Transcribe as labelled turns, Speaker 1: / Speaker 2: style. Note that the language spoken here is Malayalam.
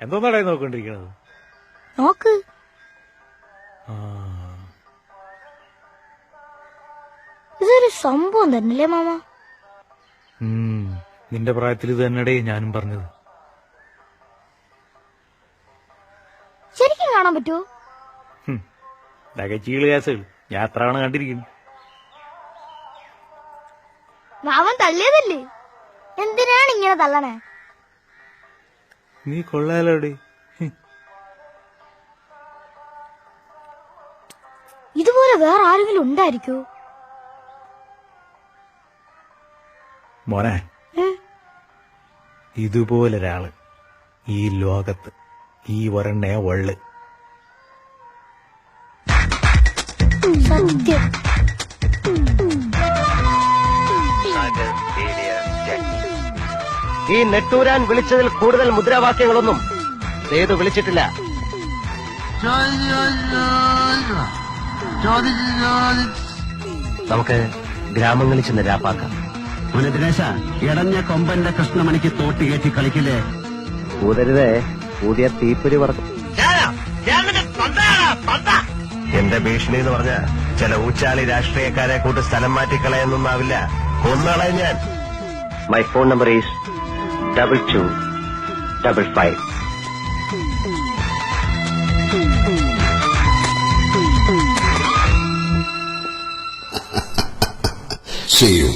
Speaker 1: എന്തോന്നാടാ നോക്കൊണ്ടിരിക്കണത്?
Speaker 2: നോക്ക്. ഇതൊരു സംഭവം തന്നെയല്ലേ മാമ?
Speaker 1: നിന്റെ പ്രായത്തിൽ ഇത് തന്നെടേ ഞാനും പറഞ്ഞത്.
Speaker 2: ശരിക്കും കാണാൻ പറ്റുമോ?
Speaker 1: ചീള് കേസുകൾ ഞാൻ എത്ര തവണ കണ്ടിരിക്കുന്നു.
Speaker 2: മാമൻ തള്ളിയതല്ലേ, എന്തിനാണ് ഇങ്ങനെ തള്ളണേ?
Speaker 1: നീ കൊള്ളാലോടെ.
Speaker 2: ഇതുപോലെ വേറെ ആരെങ്കിലും ഉണ്ടായിരിക്കോ?
Speaker 1: മോനെ, ഇതുപോലൊരാള് ഈ ലോകത്ത് ഈ ഒരെണ്ണേ ഉള്ളു.
Speaker 2: സത്യം.
Speaker 3: ഈ നെട്ടൂരാൻ വിളിച്ചതിൽ കൂടുതൽ മുദ്രാവാക്യങ്ങളൊന്നും സേതു വിളിച്ചിട്ടില്ല. നമുക്ക് ഗ്രാമങ്ങളിൽ ചെന്ന് രാപ്പാക്കാം.
Speaker 4: ദിനേശ, ഇടഞ്ഞ കൊമ്പന്റെ കൃഷ്ണമണിക്ക് തോട്ടി കയറ്റി കളിക്കില്ലേ?
Speaker 3: ഊതരുതേ, ഊതിയ തീപ്പൊരി പറക്കും. എന്റെ ഭീഷണി എന്ന് പറഞ്ഞ ചില ഊച്ചാളി രാഷ്ട്രീയക്കാരെ കൂട്ട് സ്ഥലം മാറ്റിക്കളയെന്നൊന്നാവില്ല, കൊന്നുകളയും ഞാൻ. My phone number is 2255.
Speaker 5: See you.